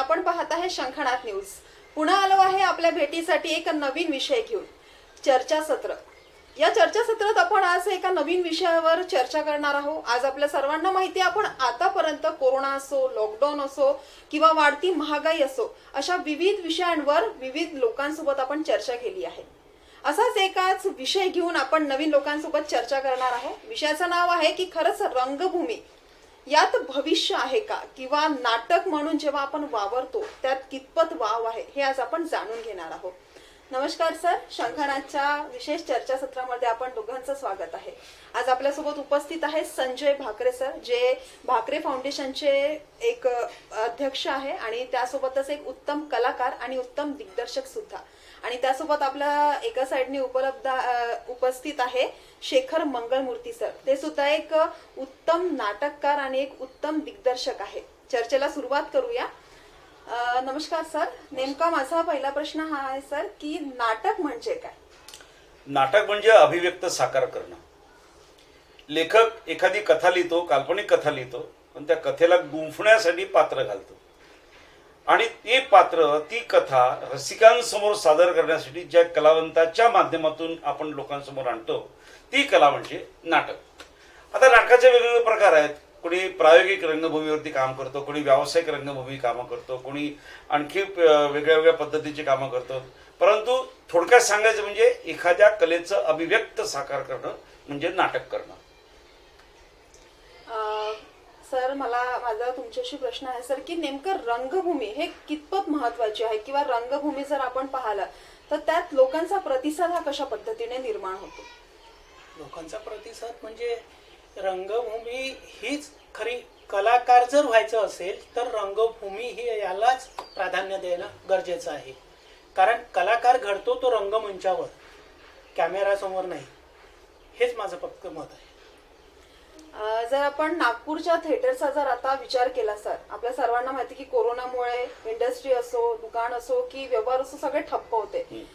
आपण पाहत आहे शंखनाद न्यूज. पुन्हा आलो आहे आपल्या भेटीसाठी एक नवीन विषय घेऊन, चर्चासत्र. या चर्चासत्रात आपण आज एका नवीन विषयावर चर्चा करणार आहोत. आज आपल्या सर्वांना माहिती आहे, आपण आतापर्यंत कोरोना असो, लॉकडाऊन असो किंवा वाढती महागाई असो, अशा विविध विषयांवर विविध लोकांसोबत आपण चर्चा केली आहे. असाच एकाच विषय घेऊन आपण नवीन लोकांसोबत चर्चा करणार आहोत. विषयाचं नाव आहे की खरंच रंगभूमी यात भविष्य आहे का, किंवा नाटक म्हणून जेव्हा आपण वावरतो त्यात कितपत वाव आहे, हे आज आपण जाणून घेणार आहोत. नमस्कार सर, शंखनादच्या विशेष चर्चासत्रामध्ये आपण दोघांचं स्वागत आहे. आज आपल्यासोबत उपस्थित आहे संजय भाकरे सर, जे भाकरे फाउंडेशनचे एक अध्यक्ष आहे आणि त्यासोबतच एक उत्तम कलाकार आणि उत्तम दिग्दर्शक सुद्धा. आणि त्यासोबत आपल्या एका साईडने उपस्थित आहे शेखर मंगलमूर्ती सर, ते सुद्धा एक उत्तम नाटककार आणि एक उत्तम दिग्दर्शक आहे. चर्चेला सुरुवात करूया. नमस्कार सर, नेमका माझा पहिला प्रश्न हा आहे सर की नाटक म्हणजे काय? नाटक म्हणजे अभिव्यक्त साकार करणं. लेखक एखादी कथा लिहितो, काल्पनिक कथा लिहितो, पण त्या कथेला गुंफण्यासाठी पात्र घालतो आणि ते पात्र, ती कथा रसिकांसमोर सादर करण्यासाठी ज्या कलावंताच्या माध्यमातून आपण लोकांसमोर आणतो, ती कला म्हणजे नाटक. आता नाटकाचे वेगवेगळे प्रकार आहेत. कोणी प्रायोगिक रंगभूमीवरती काम करतो, कोणी व्यावसायिक रंगभूमी कामं करतो, कोणी आणखी वेगळ्या वेगळ्या पद्धतीची कामं करतो. परंतु थोडक्यात सांगायचं म्हणजे एखाद्या कलेचं अभिव्यक्त साकार करणं म्हणजे नाटक करणं. सर, माझा तुमच्याशी प्रश्न आहे सर की नेमकं रंगभूमी हे कितपत महत्वाची आहे, किंवा रंगभूमी जर आपण पाहिलं तर त्यात लोकांचा प्रतिसाद हा कशा पद्धतीने निर्माण होतो? लोकांचा प्रतिसाद म्हणजे रंगभूमी हीच खरी. कलाकार जर व्हायचं असेल तर रंगभूमी ही यालाच प्राधान्य देणं गरजेचं आहे. कारण कलाकार घडतो तो रंगमंचावर, कॅमेरासमोर नाही. हेच माझं पक्क मत आहे. जर आपण नागपूरच्या थिएटरचा जर आता विचार केला सर, आपल्या सर्वांना माहिती की कोरोनामुळे इंडस्ट्री असो, दुकान असो की व्यवहार असो, सगळे ठप्प होते.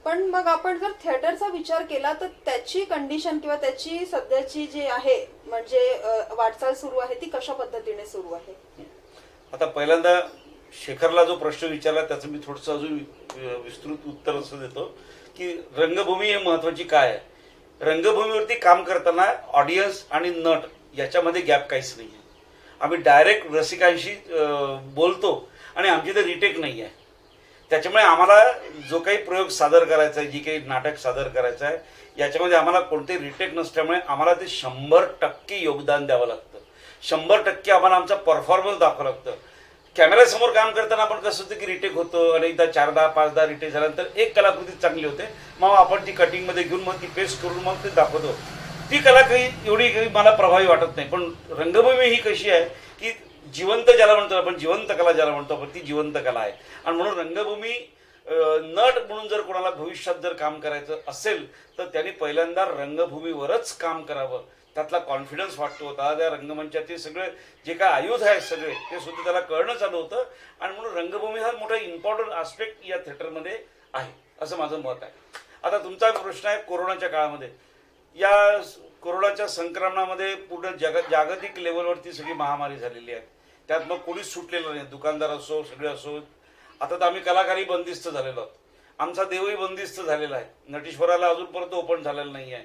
पण मग आपण जर थिएटरचा विचार केला तर त्याची कंडिशन किंवा त्याची सध्याची जी आहे म्हणजे वाटचाल सुरू आहे ती कशा पद्धतीने सुरू आहे? आता पहिल्यांदा शेखरला जो प्रश्न विचारला त्याचं मी थोडंसं अजून विस्तृत उत्तर असं देतो की रंगभूमी हे महत्वाची काय आहे. रंगभूमीवरती काम करताना ऑडियन्स आणि नट याच्यामध्ये गॅप काहीच नाही आहे. आम्ही डायरेक्ट रसिकांशी बोलतो आणि आमची तर रिटेक नाही आहे. त्याच्यामुळे आम्हाला जो काही प्रयोग सादर करायचा आहे, जी काही नाटक सादर करायचं आहे, याच्यामध्ये आम्हाला कोणतेही रिटेक नसल्यामुळे आम्हाला ते 100% योगदान द्यावं लागतं. 100% आम्हाला आमचा परफॉर्मन्स दाखवावं लागतं. कॅमेऱ्यासमोर काम करताना आपण कसं होतं की रिटेक होतं, अनेकदा 4-10, 5-10 रिटेक झाल्यानंतर एक कलाकृती चांगली होते, मग आपण ती कटिंगमध्ये घेऊन मग ती पेस्ट करून मग ते दाखवतो. ती कला एवढी काही मला प्रभावी वाटत नाही. पण रंगभूमी ही कशी आहे की जिवंत ज्याला म्हणतो आपण, जिवंत कला ज्याला म्हणतो आपण, ती जिवंत कला आहे. आणि म्हणून रंगभूमी नट म्हणून जर कोणाला भविष्यात जर काम करायचं असेल तर त्यांनी पहिल्यांदा रंगभूमीवरच काम करावं. त्यातला कॉन्फिडन्स वाटतो होता. त्या रंगमंचाचे सगळे जे काय आयुध आहेत सगळे ते सुद्धा त्याला कळणं चालू होतं. आणि म्हणून रंगभूमी हा मोठा इम्पॉर्टंट आस्पेक्ट या थिएटरमध्ये आहे असं माझं मत आहे. आता तुमचा प्रश्न आहे कोरोनाच्या काळामध्ये. या कोरोनाच्या संक्रमणामध्ये पूर्ण जागतिक लेवलवरती सगळी महामारी झालेली आहे. त्यात मग कोणीच सुटलेलं नाही. दुकानदार असो, सगळे असो. आता तर आम्ही कलाकारही बंदिस्त झालेलो आहोत. आमचा देवही बंदिस्त झालेला आहे. नटेश्वराला अजूनपर्यंत ओपन झालेलं नाही आहे.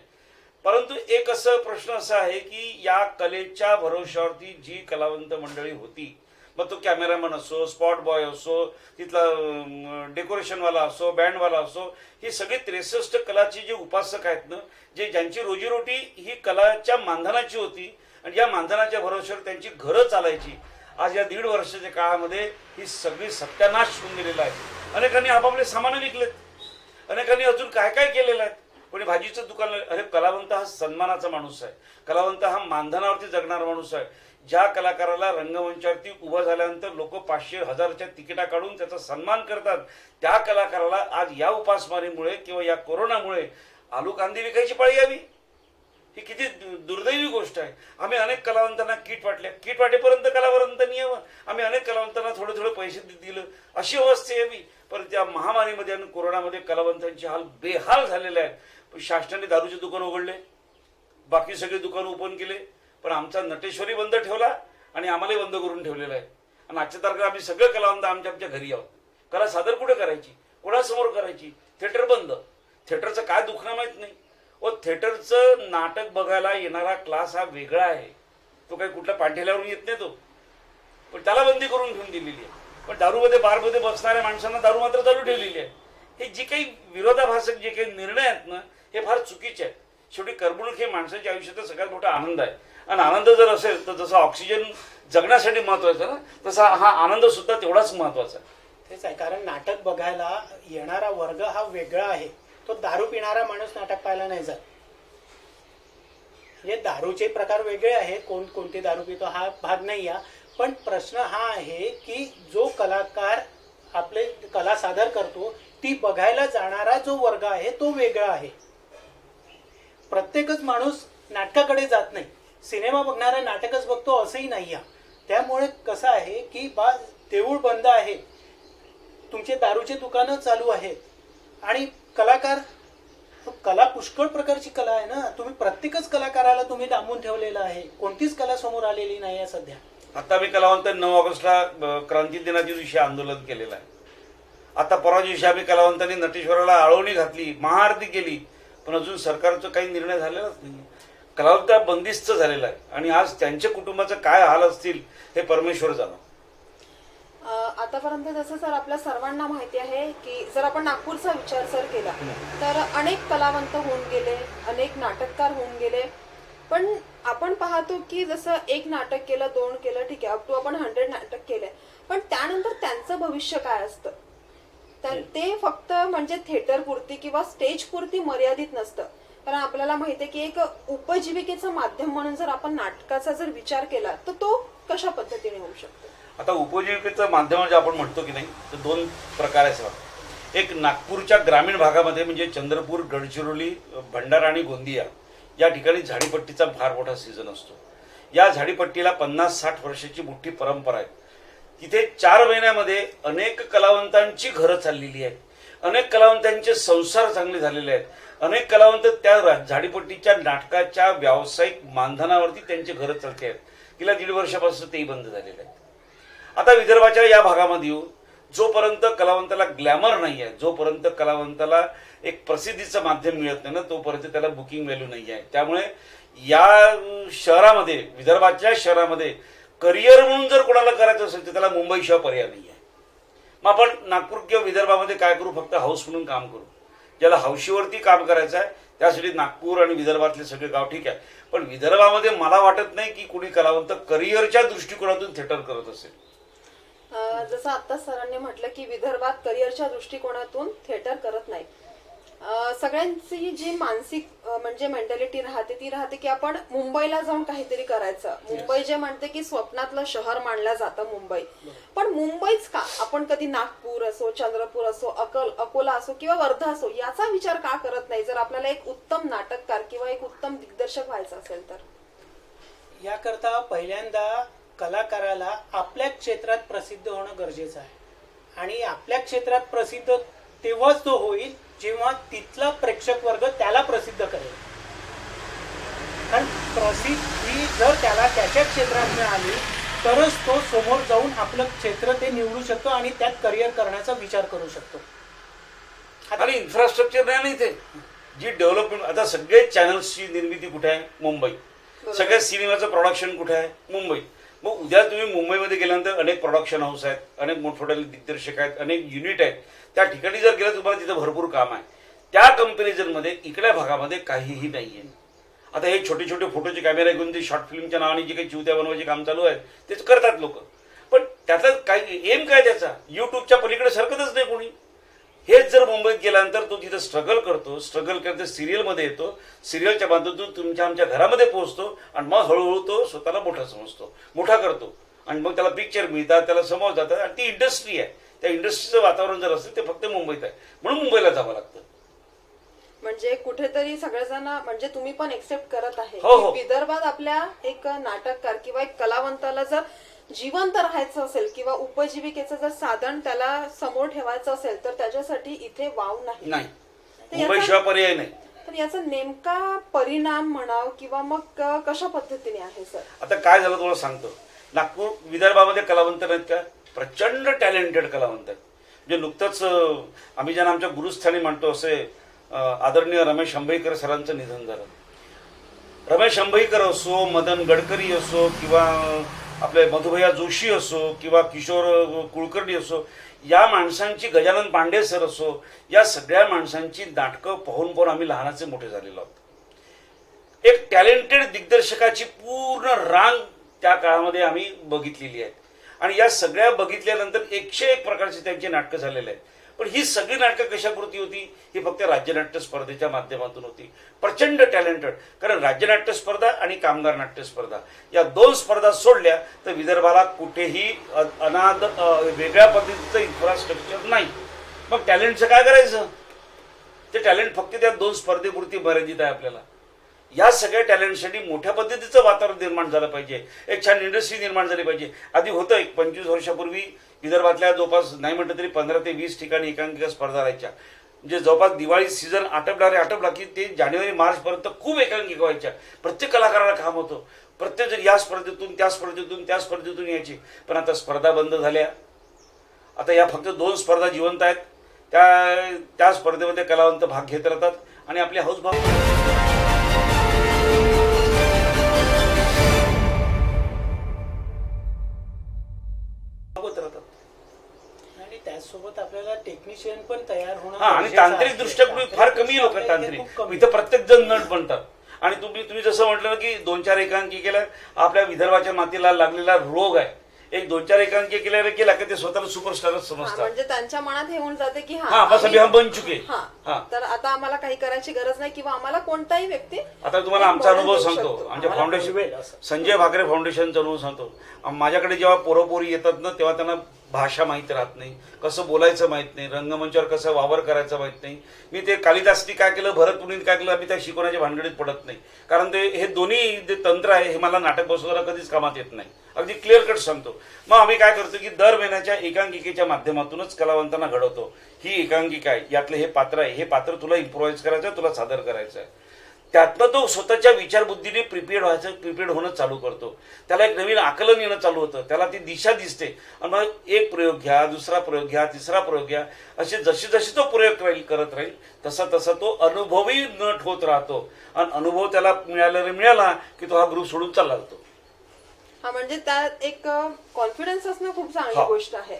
परंतु एक असं प्रश्न असा आहे की या कलेच्या भरोश्यावरती जी कलावंत मंडळी होती, मग तो कॅमेरामन असो, स्पॉट बॉय असो, तिथला डेकोरेशनवाला असो, बँडवाला असो, ही सगळी 63 कलाची जे उपासक आहेत ना, ज्यांची रोजीरोटी ही कलाच्या मानधनाची होती आणि या मानधनाच्या भरोश्यावर त्यांची घरं चालायची, आज या 1.5 वर्षाच्या काळामध्ये ही सगळी सत्यानाश होऊन गेलेला आहे. अनेकांनी आपापले सामान विकलेत, अनेकांनी अजून काय काय केलेलं आहे. कोणी भाजीचं दुकान. अरे, कलावंत हा सन्मानाचा माणूस आहे. कलावंत हा मानधनावरती जगणारा माणूस आहे. ज्या कलाकाराला रंगमंचावरती उभं झाल्यानंतर लोक 500-1000च्या तिकिटा काढून त्याचा सन्मान करतात, त्या कलाकाराला आज या उपासमारीमुळे किंवा या कोरोनामुळे आलू कांदे विकायची पाळी यावी, ही किती दुर्दैवी गोष्ट आहे. आम्ही अनेक कलावंतांना किट वाटल्या, किट वाटेपर्यंत कलावंत नाही यावं. आम्ही अनेक कलावंतांना थोडे थोडे पैसे दिलं, अशी अवस्था यावी. पण त्या महामारीमध्ये आणि कोरोनामध्ये कलावंतांचे हाल बेहाल झालेले आहेत. शासनाने दारूचे दुकान उघडले, बाकी सगळे दुकान ओपन केले, पण आमचा नटेश्वरी बंद ठेवला आणि आम्हालाही बंद करून ठेवलेला आहे. आणि आजच्या तारखेला आम्ही सगळे कलावंत आमच्या आमच्या घरी आहोत. कला सादर कुठे करायची, कोणासमोर करायची? थिएटर बंद. थिएटरचं काय दुखणं माहीत नाही. व थिएटरचं नाटक बघायला येणारा क्लास हा वेगळा आहे. तो काही कुठल्या पाठील्यावरून येत नाही तो, पण त्याला बंदी करून घेऊन दिलेली आहे. पण दारूमध्ये बारमध्ये बसणाऱ्या माणसांना दारू मात्र चालू ठेवलेली आहे. हे जी काही विरोधाभासक जे काही निर्णय आहेत ना, हे फार चुकीचे आहेत. शेवटी करमणूक हे माणसाच्या आयुष्याचा सगळ्यात मोठा आनंद आहे. आणि आनंद जर असेल तर जसं ऑक्सिजन जगण्यासाठी महत्वाचा ना, तसा हा आनंद सुद्धा तेवढाच महत्वाचा आहे. तेच आहे, कारण नाटक बघायला येणारा वर्ग हा वेगळा आहे. तो दारू पिणारा माणूस नाटक पाहायला नाही जात. म्हणजे दारूचे प्रकार वेगळे आहेत, कोणते दारू पितो हा भाग नाही या. पण प्रश्न हा आहे की जो कलाकार आपले कला सादर करतो ती बघायला जाणारा जो वर्ग आहे तो वेगळा आहे. प्रत्येकच माणूस नाटकाकडे जात नाही. सिनेमा बघणारा नाटकच बघतो असंही नाही. त्यामुळे कसं आहे की देऊळ बंद आहे, तुमचे दारूचे दुकानं चालू आहेत आणि कलाकार, कला पुष्कळ प्रकारची कला आहे ना. तुम्ही प्रत्येकच कलाकाराला तुम्ही डांबून ठेवलेलं आहे. कोणतीच कला समोर आलेली नाही आहे सध्या. आता आम्ही कलावंत 9 ऑगस्टला क्रांती दिनाच्या दिवशी आंदोलन केलेलं आहे. आता परवा दिवशी आम्ही कलावंतांनी नटेश्वराला आळवणी घातली, महाआरती केली, पण अजून सरकारचा काही निर्णय झालेलाच नाही. कलावंत बंदिस्त झालेला आहे आणि आज त्यांच्या कुटुंबाचं काय हाल असतील हे परमेश्वर जाणो. आतापर्यंत जसं सर आपल्या सर्वांना माहिती आहे की जर आपण नागपूरचा विचार सर केला तर अनेक कलावंत होऊन गेले, अनेक नाटककार होऊन गेले. पण आपण पाहतो की जसं एक नाटक केलं, 2 केलं, ठीक आहे, अप टू आपण 100 नाटक केले, पण त्यानंतर त्यांचं भविष्य काय असतं ते फक्त म्हणजे थिएटर पुरती किंवा स्टेज पुरती मर्यादित नसतं. कारण आपल्याला माहिती आहे की एक उपजीविकेचं माध्यम म्हणून जर आपण नाटकाचा जर विचार केला तर तो कशा पद्धतीने होऊ शकतो? आता उपजीविकेचं माध्यम जे आपण म्हणतो की नाही, तर 2 प्रकार आहेत. एक नागपूरच्या ग्रामीण भागामध्ये म्हणजे चंद्रपूर, गडचिरोली, भंडारा आणि गोंदिया या ठिकाणी झाडीपट्टीचा फार मोठा सीझन असतो. या झाडीपट्टीला 50-60 वर्षाची मोठी परंपरा आहे. तिथे 4 महिन्यामध्ये अनेक कलावंतांची घरं चाललेली आहेत, अनेक कलावंतांचे संसार चांगले झालेले आहेत, अनेक कलावंत त्या झाडीपट्टीच्या नाटकाच्या व्यावसायिक मानधनावरती त्यांचे घरं चालते आहेत. गेल्या 1.5 वर्षापासून तेही बंद झालेले आहेत. आता विदर्भाच्या या भागामध्ये येऊ, जोपर्यंत कलावंताला ग्लॅमर नाही आहे, जोपर्यंत कलावंताला एक प्रसिद्धीचं माध्यम मिळत नाही ना, तोपर्यंत त्याला बुकिंग व्हॅल्यू नाही आहे. त्यामुळे या शहरामध्ये, विदर्भाच्या शहरामध्ये करिअर म्हणून जर कोणाला करायचं असेल तर त्याला मुंबईशिवाय पर्याय नाही आहे. मग आपण नागपूर किंवा विदर्भामध्ये काय करू, फक्त हाऊस म्हणून काम करू. ज्याला हौशीवरती काम करायचं आहे त्यासाठी नागपूर आणि विदर्भातले सगळे गाव ठीक आहे, पण विदर्भामध्ये मला वाटत नाही की कुणी कलावंत करिअरच्या दृष्टिकोनातून थिएटर करत असेल. जसं आता सरांनी म्हटलं की विदर्भात करिअरच्या दृष्टिकोनातून थिएटर करत नाही. सगळ्यांची जी मानसिक म्हणजे मेंटॅलिटी राहते ती राहते की आपण मुंबईला जाऊन काहीतरी करायचं. मुंबई जे म्हणते की स्वप्नातलं शहर मानलं जातं मुंबई, पण मुंबईच का? आपण कधी नागपूर असो, चंद्रपूर असो, अकोला असो किंवा वर्धा असो याचा विचार का करत नाही जर आपल्याला एक उत्तम नाटककार किंवा एक उत्तम दिग्दर्शक व्हायचं असेल तर? याकरता पहिल्यांदा कलाकाराला आपल्या क्षेत्रात प्रसिद्ध होणं गरजेचं आहे. आणि आपल्या क्षेत्रात प्रसिद्ध तेव्हाच तो होईल जेव्हा तिथला प्रेक्षक वर्ग त्याला प्रसिद्ध करेल. कारण प्रसिद्धी जर त्याला त्याच्या क्षेत्रात मिळाली तरच तो समोर जाऊन आपलं क्षेत्र ते निवडू शकतो आणि त्यात करिअर करण्याचा विचार करू शकतो. आणि इन्फ्रास्ट्रक्चर नाही ना इथे. जी डेव्हलपमेंट, आता सगळे चॅनल्सची निर्मिती कुठे आहे? मुंबई. सगळ्या सिनेमाचं प्रोडक्शन कुठे आहे? मुंबई. मग उद्या तुम्ही मुंबईमध्ये गेल्यानंतर अनेक प्रोडक्शन हाऊस आहेत, अनेक मोठमोठे दिग्दर्शक आहेत, अनेक युनिट आहेत. त्या ठिकाणी जर गेलं तुम्हाला तिथं भरपूर काम आहे. त्या कंपॅरिझनमध्ये इकडल्या भागामध्ये काहीही नाही आहे. आता हे छोटे छोटे फोटोचे कॅमेरे घेऊन ते शॉर्ट फिल्मच्या नावाने जे काही चिवत्या बनवायचे काम चालू आहे तेच करतात लोक. पण त्याचा काय एम काय त्याचा? युट्यूबच्या पलीकडे सरकतच नाही कोणी. हेच जर मुंबईत गेल्यानंतर तो तिथं स्ट्रगल करतो, सिरियलमध्ये येतो, सिरियलच्या माध्यमातून तुमच्या आमच्या घरामध्ये पोहोचतो आणि मग हळूहळू तो स्वतःला मोठा समजतो, मोठा करतो आणि मग त्याला पिक्चर मिळतात, त्याला समोर जातात. आणि ती इंडस्ट्री आहे. त्या इंडस्ट्रीचं वातावरण जर असेल ते फक्त मुंबईत आहे, म्हणून मुंबईला जावं लागतं. म्हणजे कुठेतरी सगळेजण म्हणजे तुम्ही पण एक्सेप्ट करत आहे हो. विदर्भात आपल्या एक नाटककार किंवा एक कलावंताला जर जिवंत राहायचं असेल किंवा उपजीविकेचं जर साधन त्याला समोर ठेवायचं असेल तर त्याच्यासाठी इथे वाव नाही. मुंबईशिवाय पर्याय नाही. तर याचा नेमका परिणाम म्हणाव किंवा मग कशा पद्धतीने आहे सर? आता काय झालं तुम्हाला सांगतो. नागपूर विदर्भामध्ये कलावंत नाहीत का? प्रचंड टॅलेंटेड कलावंत आहेत. म्हणजे नुकतंच आम्ही ज्यांना आमच्या गुरुस्थानी म्हणतो असे आदरणीय रमेश अंबईकर सरांचं निधन झालं. रमेश अंबईकर असो, मदन गडकरी असो, किंवा आपले मधुभैया जोशी असो, किंवा किशोर कुलकर्णी असो, या माणसांची, गजानन पांडे सर असो, या सगळ्या माणसांची नाटकं पाहून आम्ही लहानाचे मोठे झालेलो आहोत. एक टॅलेंटेड दिग्दर्शकाची पूर्ण रांग त्या काळामध्ये आम्ही बघितलेली आहे. आणि या सगळ्या बघितल्यानंतर 101 प्रकारची त्यांची नाटकं झालेली आहेत. पण ही सगळी नाटकं कशापुरती होती? ही फक्त राज्यनाट्य स्पर्धेच्या माध्यमातून होती. प्रचंड टॅलेंटेड. कारण राज्यनाट्य स्पर्धा आणि कामगार नाट्य स्पर्धा या 2 स्पर्धा सोडल्या तर विदर्भाला कुठेही अनाद वेगळ्या पद्धतीचं इन्फ्रास्ट्रक्चर नाही. मग टॅलेंटचं काय करायचं? ते टॅलेंट फक्त त्या 2 स्पर्धेपुरती मर्यादित आहे. आपल्याला या सगळ्या टॅलेंटसाठी मोठ्या पद्धतीचं वातावरण निर्माण झालं पाहिजे. एक छान इंडस्ट्री निर्माण झाली पाहिजे. आधी होतं, एक 25 वर्षापूर्वी विदर्भातल्या जवळपास नाही म्हटलं तरी 15 ते 20 ठिकाणी एकांकिका स्पर्धा राहायच्या. म्हणजे जवळपास दिवाळी सीझन आटपला की ते जानेवारी मार्चपर्यंत खूप एकांकिका व्हायच्या. प्रत्येक कलाकाराला काम होतं. प्रत्येक जण या स्पर्धेतून त्या स्पर्धेतून त्या स्पर्धेतून यायची. पण आता स्पर्धा बंद झाल्या. आता या फक्त 2 स्पर्धा जिवंत आहेत. त्या स्पर्धेमध्ये कलावंत भाग घेत राहतात आणि आपले हाऊस भाग आणि त्याचसोबत आपल्याला टेक्निशियन पण तयार होणं. आणि तांत्रिक दृष्ट्या फार कमी लोक आहेत तांत्रिक. इथं प्रत्येक जण नट बनतात. आणि तुम्ही जसं म्हटलं की 2-4 एकांकिकेला आपल्या विदर्भाच्या मातीला लागलेला रोग आहे. एक 2-4 एकांकिकेला केला की ते स्वतःला सुपरस्टारच समजतात. म्हणजे त्यांच्या मनात हे होऊन जाते की बस अभी हम बन चुके. तर आता आम्हाला काही करायची गरज नाही, किंवा आम्हाला कोणताही व्यक्ती. आता तुम्हाला आमचा अनुभव सांगतो. आमच्या फाउंडेशन, संजय भाकरे फाउंडेशनचा अनुभव सांगतो. माझ्याकडे जेव्हा पोरपोरी येतात ना, तेव्हा त्यांना भाषा माहीत राहत नाही, कसं बोलायचं माहीत नाही, रंगमंचावर कसं वावर करायचं माहीत नाही. मी ते कालिदासनी काय केलं, भरत मुनीने काय केलं, आम्ही त्या शिकवण्याच्या भानगडीत पडत नाही. कारण ते हे दोन्ही जे तंत्र आहे हे मला नाटक बसवताना कधीच कामात येत नाही. अगदी क्लिअर कट सांगतो. मग आम्ही काय करतो की दर महिन्याच्या एकांकिकेच्या माध्यमातूनच कलावंतांना घडवतो. ही एकांकिका आहे, यातलं हे पात्र आहे, हे पात्र तुला इम्प्रोव्हाइज करायचं आहे, तुला सादर करायचं आहे. त्यातनं तो स्वतःच्या विचारबुद्धीने प्रिपेअर्ड होणं चालू करतो. त्याला एक नवीन आकलन येणं चालू होतं. त्याला ती दिशा दिसते. आणि मग एक प्रयोग घ्या, दुसरा प्रयोग घ्या, तिसरा प्रयोग घ्या, असे जसे तो प्रयोग करत राहील तसा तो अनुभवी नट होत राहतो. आणि अनुभव त्याला मिळाला की तो हा ग्रुप सोडून चालला जातो. म्हणजे त्यात एक कॉन्फिडन्स असणं खूप चांगली गोष्ट आहे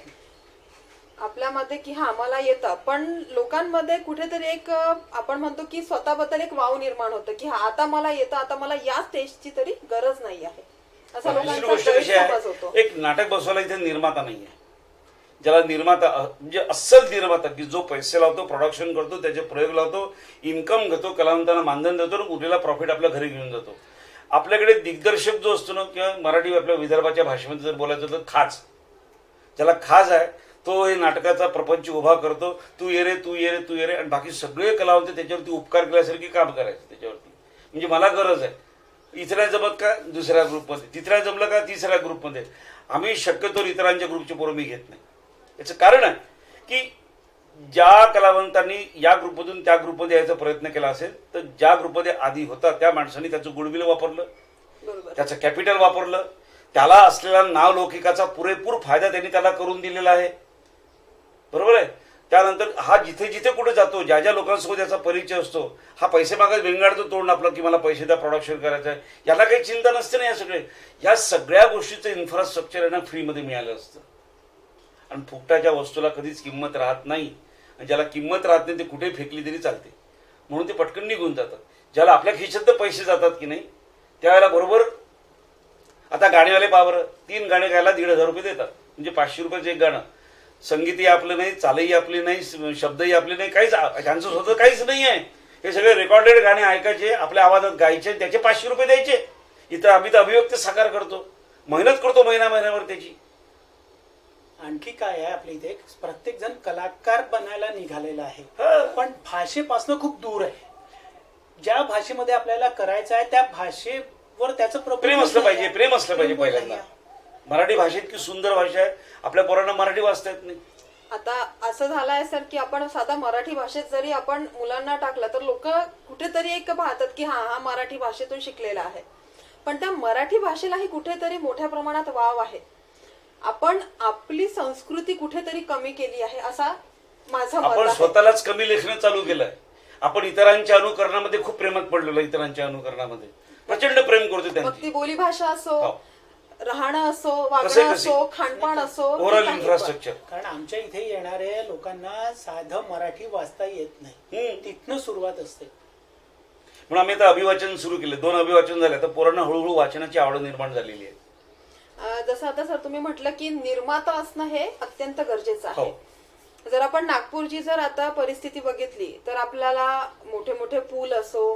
आपल्यामध्ये की मला येतं. पण लोकांमध्ये कुठेतरी एक आपण म्हणतो की स्वतःबद्दल एक वाव निर्माण होतं की आता मला येतं, आता मला या स्टेजची तरी गरज नाही आहे, असा लोकांचा गैरसमज होतो. एक नाटक बसवायला इथे निर्माता नाहीये. ज्याला निर्माता म्हणजे अस्सल निर्माता की जो पैसे लावतो, प्रोडक्शन करतो, त्याचे प्रयोग लावतो, इन्कम घेतो, कलावंतांना मानधन देतो, उरलेला प्रॉफिट आपल्या घरी घेऊन जातो. आपल्याकडे दिग्दर्शक जो असतो ना, किंवा मराठी आपल्या विदर्भाच्या भाषेमध्ये जर बोलायचं तर खाज, ज्याला खाज आहे तो हे नाटकाचा प्रपंच उभा करतो. तू ये रे, तू ये रे, तू ये रे. आणि बाकी सगळे कलावंत त्याच्यावरती उपकार केल्यासारखी काम करायचं त्याच्यावरती. म्हणजे मला गरज आहे, इथल्या जमत का दुसऱ्या ग्रुपमध्ये, तिथल्या जमलं का तिसऱ्या ग्रुपमध्ये. आम्ही शक्यतो इतरांच्या ग्रुपची पोरं मी घेत नाही. याचं कारण आहे की ज्या कलावंतांनी या ग्रुपमधून त्या ग्रुपमध्ये यायचा प्रयत्न केला असेल तर ज्या ग्रुपमध्ये आधी होता त्या माणसांनी त्याचं गुडविल वापरलं, त्याचं कॅपिटल वापरलं, त्याला असलेला नाव लौकिकाचा पुरेपूर फायदा त्यांनी त्याला करून दिलेला आहे. बरोबर आहे. त्यानंतर हा जिथे जिथे कुठे जातो, ज्या ज्या लोकांसोबत याचा परिचय असतो, हा पैसे मागत वेंगाडतो तोंड आपलं की मला पैसे द्या, प्रोडक्शन करायचं आहे. याला काही चिंता नसते ना. या सगळ्या गोष्टीचं इन्फ्रास्ट्रक्चर यांना फ्रीमध्ये मिळालं असतं. आणि फुकटाच्या वस्तूला कधीच किंमत राहत नाही. आणि ज्याला किंमत राहत नाही ते कुठे फेकली तरी चालते, म्हणून ते पटकन निघून जातात. ज्याला आपल्या खिशात पैसे जातात की नाही त्यावेळेला बरोबर. आता गाणीवाले पावर 3 गाणे गायला 1,500 रुपये देतात. म्हणजे 500 रुपयाचं एक गाणं. संगीतही आपलं नाही, चालही आपली नाही, शब्दही आपले नाही, काहीच त्यांचं स्वतः काहीच नाही आहे. हे सगळे रेकॉर्डेड गाणे ऐकायचे, आपल्या आवाजात गायचे, त्याचे 500 रुपये द्यायचे. इथं आम्ही तर अभिव्यक्ती साकार करतो, मेहनत करतो महिन्याभर त्याची. आणखी काय आहे, आपल्या इथे प्रत्येक जण कलाकार बनायला निघालेला आहे, पण भाषेपासून खूप दूर आहे. ज्या भाषेमध्ये आपल्याला करायचं आहे त्या भाषेवर त्याचं प्रेम असलं पाहिजे. पहिल्यांदा मराठी भाषा इतकी सुंदर भाषा आहे, आपल्या पोरांना मराठी वाचता येत नाही. आता असं झालंय सर की आपण साधा मराठी भाषेत जरी आपण मुलांना टाकलं तर लोक कुठेतरी एक पाहतात की हा मराठी भाषेतून शिकलेला आहे. पण त्या मराठी भाषेलाही कुठेतरी मोठ्या प्रमाणात वाव आहे. आपण आपली संस्कृती कुठेतरी कमी केली आहे असा माझा मत आपण आहे. स्वतःलाच कमी लेखणं चालू केलंय. आपण इतरांच्या अनुकरणामध्ये खूप प्रेमात पडलेलो. इतरांच्या अनुकरणामध्ये प्रचंड प्रेम करतो मग त्यांची. ती बोलीभाषा असो, हो. राहणं असो, कसे वागणं कसे. असो, खानपान असो, ओव्हरऑल काही पण. इन्फ्रास्ट्रक्चर. कारण आमच्या इथे येणाऱ्या लोकांना साधं मराठी वाचता येत नाही. तिथनं सुरुवात असते. म्हणून आम्ही आता अभिवाचन सुरू केले. 2 अभिवाचन झाले. तर पोरांना हळूहळू वाचनाची आवड निर्माण झालेली आहे. जसं आता सर तुम्ही म्हटलं की निर्माता असणं हे अत्यंत गरजेचं आहे. हो. जर आपण नागपूरची जर आता परिस्थिती बघितली तर आपल्याला मोठे मोठे पूल असो,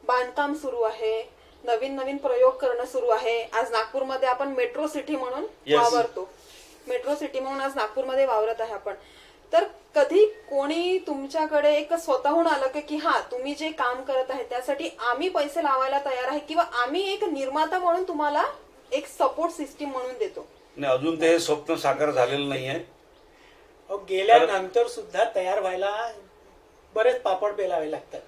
बांधकाम सुरू आहे, नवीन नवीन प्रयोग करणं सुरू आहे. आज नागपूरमध्ये आपण मेट्रो सिटी म्हणून Yes. वावरतो. मेट्रो सिटी म्हणून आज नागपूरमध्ये वावरत आहे आपण. तर कधी कोणी तुमच्याकडे एक स्वतःहून आलं की हा तुम्ही जे काम करत आहे त्यासाठी आम्ही पैसे लावायला तयार आहे किंवा आम्ही एक निर्माता म्हणून तुम्हाला एक सपोर्ट सिस्टीम म्हणून देतो? नाही, अजून ते हे स्वप्न साकार झालेलं नाहीये. गेल्यानंतर सुद्धा तयार व्हायला बरेच पापड पेलावे लागतात.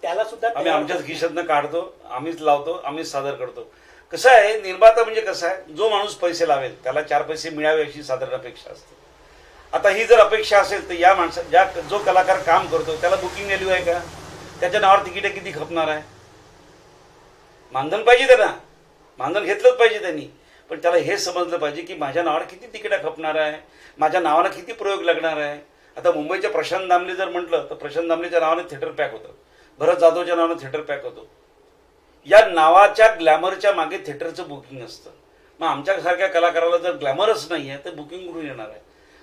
त्याला सुद्धा आम्ही तयार आमच्याच खिशातनं काढतो, आम्हीच लावतो, आम्हीच सादर करतो. कसं आहे, निर्माता म्हणजे कसं आहे, जो माणूस पैसे लावेल त्याला 4 पैसे मिळावे अशी साधारण अपेक्षा असते. आता ही जर अपेक्षा असेल तर या जो कलाकार काम करतो त्याला बुकिंग व्हॅल्यू आहे का? त्याच्या नावावर तिकीट किती खपणार आहे? मानधन पाहिजे त्यांना, मानधन घेतलंच पाहिजे त्यांनी. पण त्याला हे समजलं पाहिजे की माझ्या नावावर किती तिकीट खपणार आहे, माझ्या नावानं किती प्रयोग लागणार आहे. आता मुंबईच्या प्रशांत दामले जर म्हटलं तर प्रशांत दामलेच्या नावाने थिएटर पॅक होतं, भरत जाधवच्या नावाने थिएटर पॅक होतो. या नावाच्या ग्लॅमरच्या मागे थिएटरचं बुकिंग असतं. मग आमच्यासारख्या कलाकाराला जर ग्लॅमरच नाही आहे तर बुकिंग कुठून येणार आहे?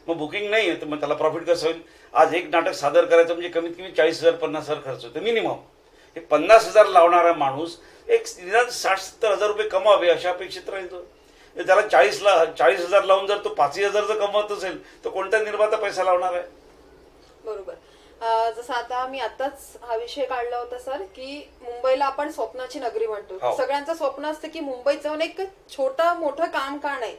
मग बुकिंग नाही आहे तर मग त्याला प्रॉफिट कसं होईल? आज एक नाटक सादर करायचं म्हणजे कमीत कमी 40,000 50,000 खर्च होतो मिनिमम. हे 50,000 लावणारा माणूस एक 60-70,000 रुपये कमावे अशा अपेक्षित राहतो. त्याला 40,000 लावून जर तो 5,000 जर कमवत असेल तर कोणत्या निर्माता पैसा लावणार आहे? बरोबर. जसं आता मी आताच हा विषय काढला होता सर की मुंबईला आपण स्वप्नाची नगरी म्हणतो. हो. सगळ्यांचं स्वप्न असतं की मुंबईत जाऊन एक छोटं मोठं काम का नाही,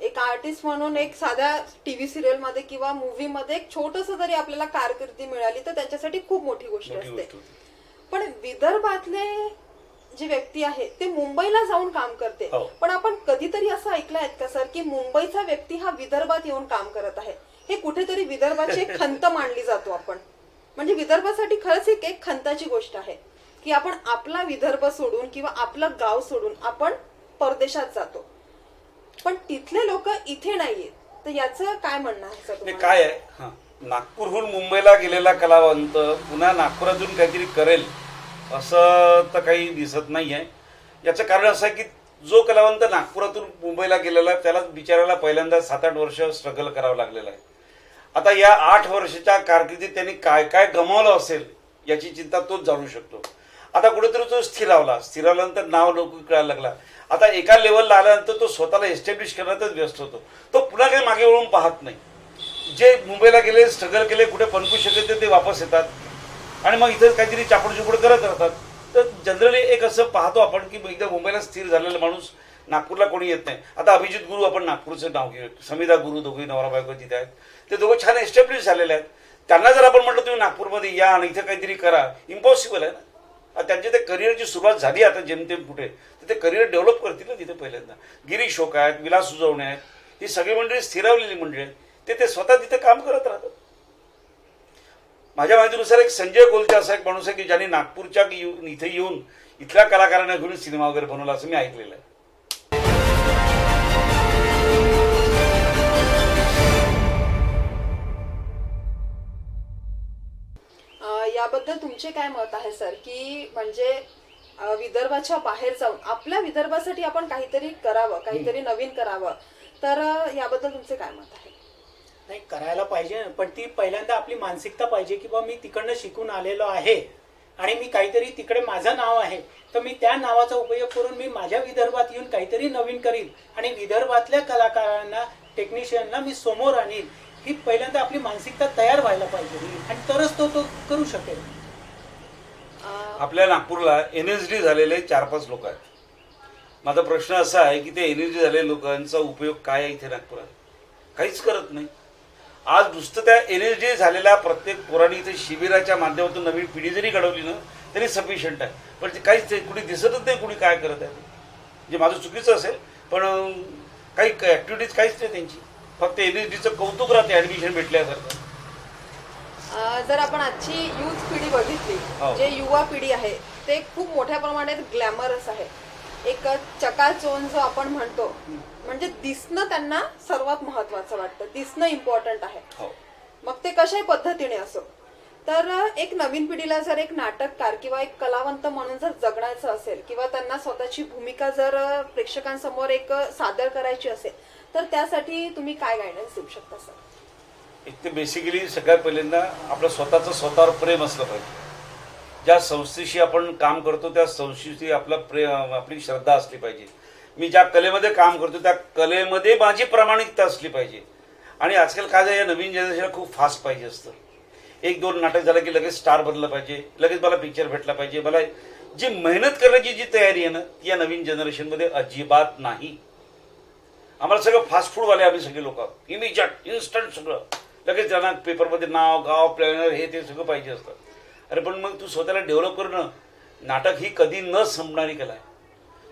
एक आर्टिस्ट म्हणून एक साध्या टीव्ही सिरियल मध्ये किंवा मूव्ही मध्ये एक छोटस जरी आपल्याला कारकिर्दी मिळाली तर त्यांच्यासाठी खूप मोठी गोष्ट असते. पण विदर्भातले जी व्यक्ती आहे ते मुंबईला जाऊन काम करते. हो. पण आपण कधीतरी असं ऐकलं आहे का सर की मुंबईचा व्यक्ती हा विदर्भात येऊन काम करत आहे? हे कुठेतरी विदर्भाची एक खंत मांडली जातो आपण. म्हणजे विदर्भासाठी खरंच एक खंताची गोष्ट आहे की आपण आपला विदर्भ सोडून किंवा आपलं गाव सोडून आपण परदेशात जातो, पण तिथले लोक इथे नाहीयेत. तर याचं काय म्हणणं आहे सर तुम्हाला? काय आहे, नागपूरहून मुंबईला गेलेला कलावंत पुन्हा नागपुरातून काहीतरी करेल असं तर काही दिसत नाहीये. याचं कारण असं आहे की जो कलावंत नागपुरातून मुंबईला गेलेला त्याला बिचारायला पहिल्यांदा 7-8 वर्ष स्ट्रगल करावं लागलेलं आहे. आता या 8 वर्षाच्या कारकिर्दीत त्यांनी काय काय गमावलं असेल याची चिंता तोच जाणू शकतो. आता कुठेतरी तो स्थिरावल्यानंतर नाव लोक कळायला लागला. आता एका लेवलला आल्यानंतर तो स्वतःला एस्टॅब्लिश करण्यातच व्यस्त होतो. तो पुन्हा काही मागे वळून पाहत नाही. जे मुंबईला गेले, स्ट्रगल केले, कुठे पणकू शकले ते वापस येतात आणि मग इथं काहीतरी चापड करत राहतात. तर जनरली एक असं पाहतो आपण की एकदा मुंबईला स्थिर झालेला माणूस नागपूरला कोणी येत नाही. आता अभिजित गुरु आपण नागपूरचं नाव घेऊ, समिधा गुरु, दोघे नवरा बायको तिथे आहेत. ते दोघं छान एस्टॅब्लिश झालेले आहेत. त्यांना जर आपण म्हटलं तुम्ही नागपूरमध्ये या आणि इथे काहीतरी करा, इम्पॉसिबल आहे ना. त्यांची ते करिअरची सुरुवात झाली आता जेमतेम कुठे, तर ते करिअर डेव्हलप करतील ना तिथे. पहिल्यांदा गिरीश शोक आहेत, विलास सुजवणे आहेत, ही सगळी मंडळी स्थिरावलेली मंडळी आहेत. ते स्वतः तिथे काम करत राहतात. माझ्या माहितीनुसार एक संजय कोलते असा एक माणूस आहे की ज्यांनी नागपूरच्या इथे येऊन इथल्या कलाकारांना घेऊन सिनेमा वगैरे बनवला असं मी ऐकलेलं आहे. याबद्दल तुमचे काय मत आहे सर की म्हणजे विदर्भाच्या बाहेर जाऊन आपल्या विदर्भासाठी आपण काहीतरी करावं, काहीतरी नवीन करावं, तर याबद्दल तुमचे काय मत आहे? नाही, करायला पाहिजे, पण ती पहिल्यांदा आपली मानसिकता पाहिजे की बा मी तिकडनं शिकून आलेलो आहे आणि मी काहीतरी तिकडे माझं नाव आहे, तर मी त्या नावाचा उपयोग करून मी माझ्या विदर्भात येऊन काहीतरी नवीन करीन आणि विदर्भातल्या कलाकारांना, टेक्निशियनला मी समोर आणीन. ही पहिल्यांदा आपली मानसिकता तयार व्हायला पाहिजे आणि तरच तो करू शकेल. आपल्या नागपूरला NSD झालेले 4-5 लोक आहेत. माझा प्रश्न असा आहे की ते NSD झालेल्या लोकांचा उपयोग काय आहे इथे नागपुरात? काहीच करत नाही. आज नुसतं त्या NSD झालेल्या प्रत्येक पोरांनी इथे शिबिराच्या माध्यमातून नवीन पिढी जरी घडवली ना तरी सफिशियंट आहे. पण ते काहीच ते कुणी दिसतच नाही कुणी काय करत आहे. जे माझं चुकीचं असेल पण काही ऍक्टिव्हिटीज काहीच नाही त्यांची. फक्त NSDचं कौतुक राहते ऍडमिशन भेटल्यासारखं. जर आपण आजची यूथ पिढी बघितली, हो. जे युवा पिढी आहे ते खूप मोठ्या प्रमाणात ग्लॅमरस आहे. एक चकाचौंध जो आपण म्हणतो, म्हणजे दिसणं त्यांना सर्वात महत्वाचं वाटतं, दिसणं इम्पॉर्टंट आहे. हो. मग ते कशाही पद्धतीने असो. तर एक नवीन पिढीला जर एक नाटककार किंवा एक कलावंत म्हणून जर जगण्याचं असेल किंवा त्यांना स्वतःची भूमिका जर प्रेक्षकांसमोर एक सादर करायची असेल, तर त्यासाठी तुम्ही काय गायडन्स देऊ शकता सर? एक ते बेसिकली सगळ्यात पहिल्यांदा आपलं स्वतःचं स्वतःवर प्रेम असलं पाहिजे. ज्या संस्थेशी आपण काम करतो त्या संस्थेशी आपली श्रद्धा असली पाहिजे. मी ज्या कलेमध्ये काम करतो त्या कलेमध्ये माझी प्रामाणिकता असली पाहिजे. आणि आजकाल काय झालं, या नवीन जनरेशनला खूप फास्ट पाहिजे असतं. 1-2 नाटक झालं की लगेच स्टार बनलं पाहिजे, लगेच मला पिक्चर भेटला पाहिजे. मला जी मेहनत करण्याची जी तयारी आहे ना, ती या नवीन जनरेशनमध्ये अजिबात नाही. आम्हाला सगळं फास्ट फूडवाले आम्ही सगळे लोक, इमिजिएट इन्स्टंट सगळं लगेच त्यांना पेपरमध्ये नाव गाव प्लॅनर हे ते सगळं पाहिजे असतं. अरे पण मग तू स्वतःला डेव्हलप करणं, नाटक ही कधी न संपणारी कला आहे.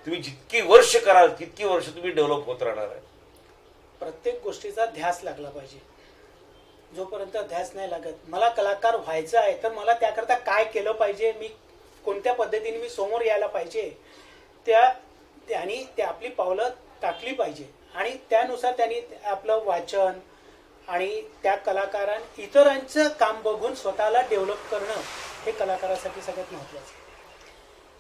तुम्ही जितकी वर्ष कराल तितकी वर्ष तुम्ही डेव्हलप होत राहणार आहे. प्रत्येक गोष्टीचा ध्यास लागला पाहिजे. जोपर्यंत ध्यास नाही लागत, मला कलाकार व्हायचं आहे तर मला त्याकरता काय केलं पाहिजे, मी कोणत्या पद्धतीने मी समोर यायला पाहिजे, त्यांनी ते आपली पावलं टाकली पाहिजे. आणि त्यानुसार त्यांनी आपलं वाचन आणि त्या इतरांचं काम बघून स्वतःला डेव्हलप करणं हे कलाकारासाठी सगळ्यात महत्वाचं.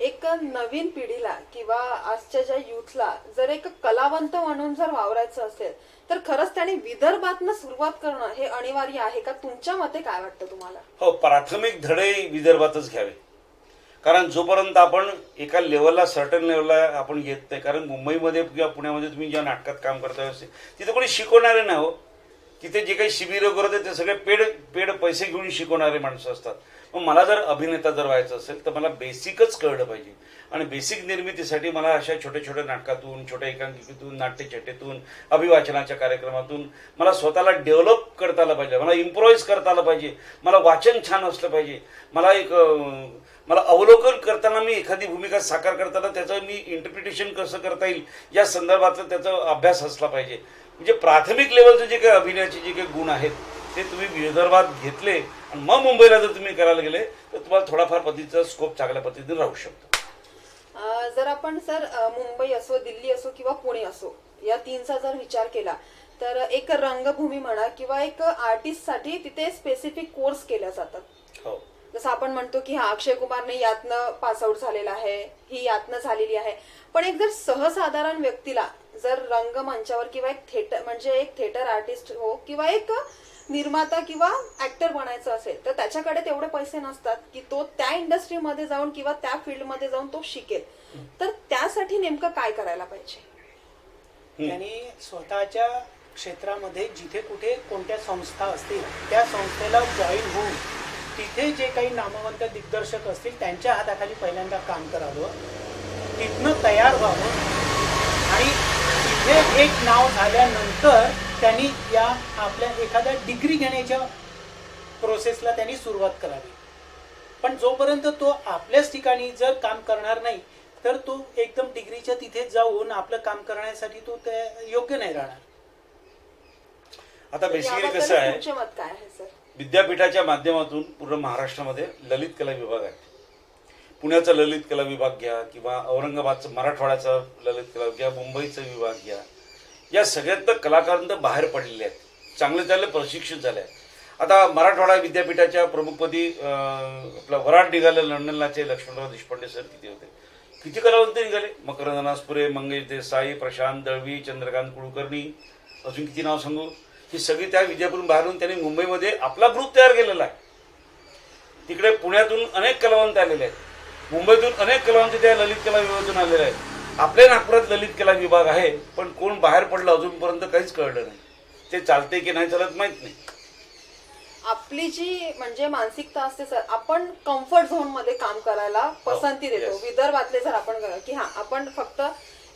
एक नवीन पिढीला किंवा आजच्या ज्या युथला जर एक कलावंत म्हणून जर वावरायचं असेल तर खरंच त्याने विदर्भातनं सुरुवात करणं हे अनिवार्य आहे का? तुमच्या मते काय वाटतं तुम्हाला? हो, प्राथमिक धडे विदर्भातच घ्यावे. कारण जोपर्यंत आपण एका लेवलला सर्टन लेवलला आपण येत नाही, कारण मुंबईमध्ये किंवा पुण्यामध्ये तुम्ही ज्या नाटकात काम करता तिथे कोणी शिकवणारे नाही हो. तिथे जे काही शिबिर वगैरे ते सगळे पेड पैसे घेऊन शिकवणारे माणसं असतात. मग मला जर अभिनेता जर व्हायचं असेल तर मला बेसिकच कळलं पाहिजे. आणि बेसिक निर्मितीसाठी मला अशा छोट्या छोट्या नाटकातून, छोट्या एकांकिकेतून, नाट्यछटेतून, अभिवाचनाच्या कार्यक्रमातून मला स्वतःला डेव्हलप करता आलं पाहिजे. मला इम्प्रोव्हाइज करता आलं पाहिजे. मला वाचन छान असलं पाहिजे. मला अवलोकन करताना, मी एखादी भूमिका साकार करताना त्याचं मी इंटरप्रिटेशन कसं करता येईल या संदर्भातला त्याचा अभ्यास असला पाहिजे. म्हणजे प्राथमिक लेवलचे जे काही अभिनयाचे जे काही गुण आहेत ते तुम्ही विदर्भात घेतले आणि मग मुंबईला जर तुम्ही करायला गेले तर तुम्हाला थोडाफार पद्धतीचा स्कोप चांगल्या पद्धतीने राहू शकतो. जर आपण सर मुंबई असो, दिल्ली असो किंवा पुणे असो या तीनचा जर विचार केला तर एक रंगभूमी म्हणा किंवा एक आर्टिस्टसाठी तिथे स्पेसिफिक कोर्स केले जातात. हो, जसं आपण म्हणतो की हा अक्षय कुमारने यातनं पासआउट झालेला आहे, ही यातनं झालेली आहे. पण एक जर सर्वसाधारण व्यक्तीला जर रंगमंचावर किंवा एक थिएटर आर्टिस्ट हो किंवा एक निर्माता किंवा ऍक्टर बनायचं असेल तर त्याच्याकडे तेवढे पैसे नसतात की तो त्या इंडस्ट्रीमध्ये जाऊन किंवा त्या फील्डमध्ये जाऊन तो शिकेल. तर त्यासाठी नेमकं काय करायला पाहिजे? त्यांनी स्वतःच्या क्षेत्रामध्ये जिथे कुठे कोणत्या संस्था असतील त्या संस्थेला जॉईन होऊन तिथे जे काही नामवंत दिग्दर्शक असतील त्यांच्या हाताखाली पहिल्यांदा काम करावं, तिथनं तयार व्हावं आणि तिथे एक नाव झाल्यानंतर त्यांनी या आपल्या एखाद्या डिग्री घेण्याच्या प्रोसेसला त्यांनी सुरुवात करावी. पण जोपर्यंत तो आपल्याच ठिकाणी जर काम करणार नाही तर तो एकदम डिग्रीच्या तिथे जाऊन आपलं काम करण्यासाठी तो योग्य नाही राहणार. आता बेसिकली कसं आहे, तुमचे मत काय आहे सर? विद्यापीठाच्या माध्यमातून पूर्ण महाराष्ट्रामध्ये ललित कला विभाग आहे. पुण्याचा ललित कला विभाग घ्या किंवा औरंगाबादचं मराठवाड्याचा ललित कला घ्या, मुंबईचा विभाग घ्या, या सगळ्यात कलाकार बाहेर पडलेले आहेत, चांगले प्रशिक्षित झाले आहेत. आता मराठवाडा विद्यापीठाच्या प्रमुखपदी आपला वराड निघाले लंडनलाचे लक्ष्मणराव देशपांडे सर किती होते, किती कलावंत निघाले. मकरंद अनासपुरे, मंगेश देसाई, प्रशांत दळवी, चंद्रकांत कुलकर्णी, अजून किती नाव सांगू. ही सगळी त्या विद्यापीठातून बाहेरून त्यांनी मुंबईमध्ये आपला ग्रुप तयार केलेला आहे. तिकडे पुण्यातून अनेक कलावंत आलेले आहेत, मुंबईतून अनेक कलावंत त्या ललित कला विभागातून आलेले आहेत. आपल्या नागपुरात ललित कला विभाग आहे पण कोण बाहेर पडलं अजूनपर्यंत काहीच कळलं नाही. ते चालते की नाही चालत माहित नाही. आपली जी म्हणजे मानसिकता असते सर, आपण कम्फर्ट झोन मध्ये काम करायला पसंती देतो. विदर्भातले जर आपण की हा आपण फक्त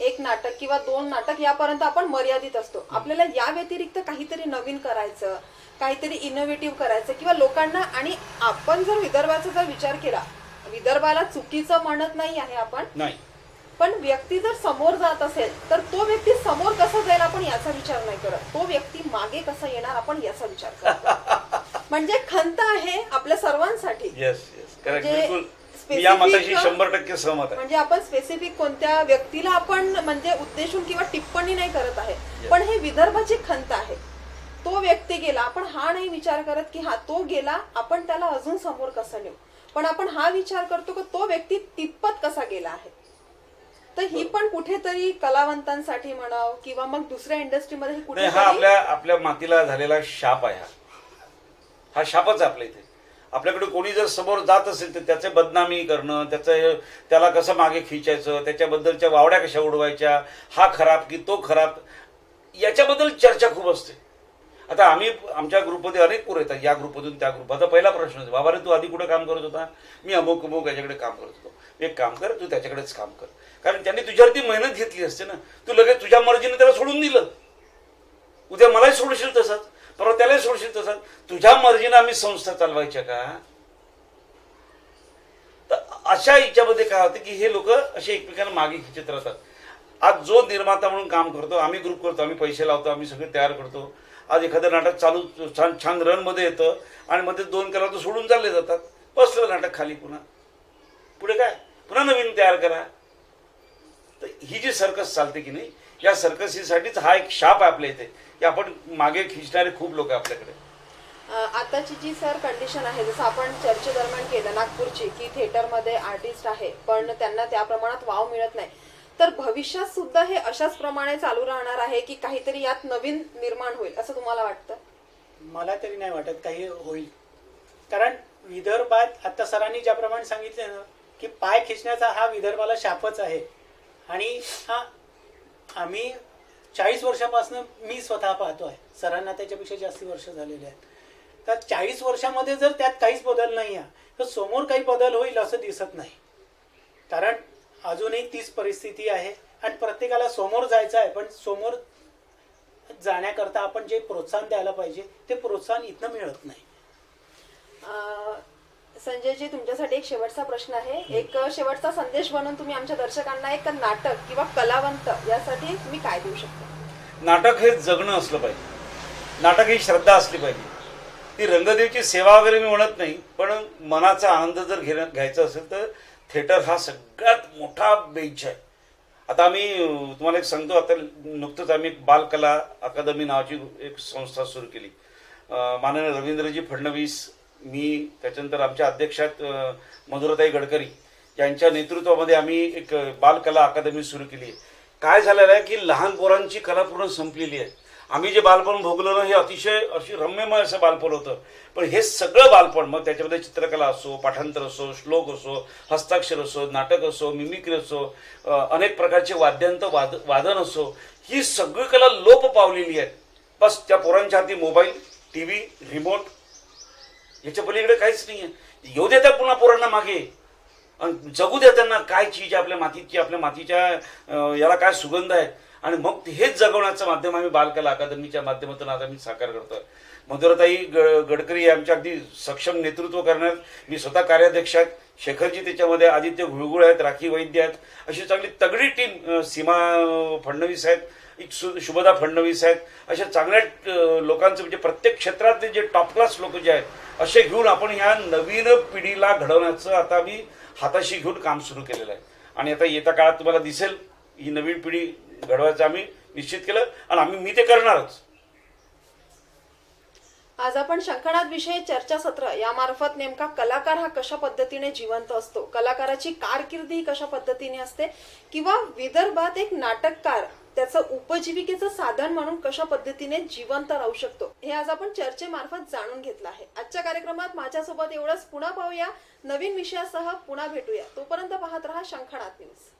एक नाटक किंवा 2 नाटक यापर्यंत आपण मर्यादित असतो. आपल्याला या व्यतिरिक्त काहीतरी नवीन करायचं, काहीतरी इनोव्हेटिव्ह करायचं किंवा लोकांना, आणि आपण जर विदर्भाचा जर विचार केला विदर्भाला चुकीचं म्हणत नाही आहे आपण, नाही. पण व्यक्ती जर समोर जात असेल तर तो व्यक्ती समोर कसा जाईल आपण याचा विचार नाही करत, तो व्यक्ती मागे कसा येणार आपण याचा विचार करतो. म्हणजे खंत आहे आपल्या सर्वांसाठी. येस येस करेक्ट, म्हणजे बिलकुल. मी या मताशी specific 100% सहमत आहे. म्हणजे आपण स्पेसिफिक कोणत्या व्यक्तीला आपण म्हणजे उद्देशून किंवा टिप्पणी नाही करत आहे, पण हे विदर्भाची खंत आहे. तो व्यक्ती गेला, आपण हा नाही विचार करत की हा तो गेला आपण त्याला अजून समोर कसं नेऊ, पण आपण हा विचार करतो की तो व्यक्ती तितपत कसा गेला आहे. तर ही पण कुठेतरी कलावंतांसाठी म्हणाव किंवा मग दुसऱ्या इंडस्ट्रीमध्ये नाही, हा कुठेतरी आपल्या मातीला झालेला शाप आहे. हा शापच आहे आपल्या इथे. आपल्याकडे कोणी जर समोर जात असेल तर त्याचे बदनामी करणं, त्याला कसं मागे खिचायचं, त्याच्याबद्दलच्या वावड्या कशा उडवायच्या, हा खराब की तो खराब, याच्याबद्दल चर्चा खूप असते. आता आम्ही आमच्या ग्रुपमध्ये अनेक पोरं येतात, या ग्रुपमधून त्या ग्रुप. आता पहिला प्रश्न होता, बाबा रे तू आधी कुठे काम करत होता? मी अमुक अमुक याच्याकडे काम करत होतो. एक काम कर, तू त्याच्याकडेच काम कर, कारण त्यांनी तुझ्यावरती मेहनत घेतली असते ना. तू लगेच तुझ्या मर्जीने त्याला सोडून दिलं, उद्या मलाही सोडशील तसंच, परवा त्यालाही सोडशील तसंच. तुझ्या मर्जीने आम्ही संस्था चालवायच्या का? तर अशा याच्यामध्ये काय होतं की हे लोक असे एकमेकांना मागे खिचत राहतात. आज जो निर्माता म्हणून काम करतो, आम्ही ग्रुप करतो, आम्ही पैसे लावतो, आम्ही सगळे तयार करतो. आज एखादं नाटक चालू छान रन मध्ये येतं आणि मध्ये 2 कलाकार सोडून चालले जातात. बसलं नाटक खाली, पुढे काय पुन्हा नवीन तयार करा. तर ही जी सर्कस चालते की नाही, या सर्कसीसाठीच हा एक शाप आहे आपल्या इथे की आपण मागे खिचणारे खूप लोक आहे आपल्याकडे. आताची जी सर कंडिशन आहे, जसं आपण चर्चेदरम्यान केलं नागपूरची, की थिएटरमध्ये आर्टिस्ट आहे पण त्यांना त्या प्रमाणात वाव मिळत नाही, तर भविष्यात सुद्धा हे अशाच प्रमाणे चालू राहणार आहे की काहीतरी यात नवीन निर्माण होईल असं तुम्हाला वाटतं? मला तरी नाही वाटत काही होईल. कारण विदर्भात आता सरांनी ज्याप्रमाणे सांगितले ना की पाय खिचण्याचा हा विदर्भाला शापच आहे. आणि हा आम्ही 40 वर्षापासून मी स्वतः पाहतो आहे, सरांना त्याच्यापेक्षा जास्त वर्ष झालेले आहेत. तर 40 वर्षामध्ये जर त्यात काहीच बदल नाही आहे तर समोर काही बदल होईल असं दिसत नाही. कारण अजूनही तीच परिस्थिती आहे आणि प्रत्येकाला समोर जायचं आहे, पण समोर जाण्याकरता आपण जे प्रोत्साहन द्यायला पाहिजे ते प्रोत्साहन इथनं मिळत नाही. संजयजी, तुमच्यासाठी एक शेवटचा प्रश्न आहे. एक शेवटचा संदेश म्हणून तुम्ही आमच्या दर्शकांना एक नाटक किंवा कलावंत यासाठी तुम्ही काय देऊ शकता? नाटक हे जगणं असलं पाहिजे, नाटक ही श्रद्धा असली पाहिजे. ती रंगदेवची सेवा वगैरे मी म्हणत नाही, पण मनाचा आनंद जर घ्यायचा असेल तर थिएटर हा सगळ्यात मोठा बेंच आहे. आता आम्ही तुम्हाला एक सांगतो, आता नुकतंच आम्ही एक बालकला अकादमी नावाची एक संस्था सुरू केली. माननीय रवींद्रजी फडणवीस, मी, त्याच्यानंतर आमच्या अध्यक्षात मधुराताई गडकरी यांच्या नेतृत्वामध्ये आम्ही एक बालकला अकादमी सुरू केली आहे. काय झालेलं आहे की लहान पोरांची कला पूर्ण संपलेली आहे. आम्ही जे बालपण भोगलं ना, हे अतिशय अशी रम्यमय असं बालपण होतं. पण हे सगळं बालपण, मग त्याच्यामध्ये चित्रकला असो, पाठांतर असो, श्लोक असो, हस्ताक्षर असो, नाटक असो, मिमिक्री असो, अनेक प्रकारचे वादन असो, ही सगळी कला लोप पावलेली आहे. बस त्या पोरांच्या हाती मोबाईल, टीव्ही, रिमोट, याच्या पलीकडे काहीच नाही आहे. येऊ द्या त्या पुन्हा पोरांना मागे, जगू द्या त्यांना काय चीज आपल्या मातीची, आपल्या मातीच्या याला काय सुगंध आहे. आणि मग हेच जगवण्याचं माध्यम आम्ही बालकला अकादमीच्या माध्यमातून आज आम्ही साकार करतोय. मधुराताई गडकरी आमच्या अगदी सक्षम नेतृत्व करणार. मी स्वतः कार्याध्यक्ष आहेत, शेखरजी त्याच्यामध्ये, आदित्य घुळगुळ आहेत, राखी वैद्य आहेत, अशी चांगली तगडी टीम, सीमा फडणवीस आहेत, शुभदा फडणवीस आहेत. अशा चांगल्या लोकांचं, म्हणजे प्रत्येक क्षेत्रातले जे टॉप क्लास लोक जे आहेत असे घेऊन आपण ह्या नवीन पिढीला घडवण्याचं आता आम्ही हाताशी घेऊन काम सुरू केलेलं आहे. आणि आता येत्या काळात तुम्हाला दिसेल ही नवीन पिढी घडवायचं आम्ही निश्चित केलं आणि मी ते करणारच. आज आपण शंखनाद विषयी चर्चासत्र यामार्फत नेमका कलाकार हा कशा पद्धतीने जिवंत असतो, कलाकाराची कारकिर्दी ही कशा पद्धतीने असते, किंवा विदर्भात एक नाटककार त्याचं उपजीविकेचं साधन म्हणून कशा पद्धतीने जिवंत राहू शकतो, हे आज आपण चर्चेमार्फत जाणून घेतलं आहे. आजच्या कार्यक्रमात माझ्यासोबत एवढंच. पुन्हा पाहूया नवीन विषयासह, पुन्हा भेटूया. तोपर्यंत पाहत रहा शंखनाद न्यूज.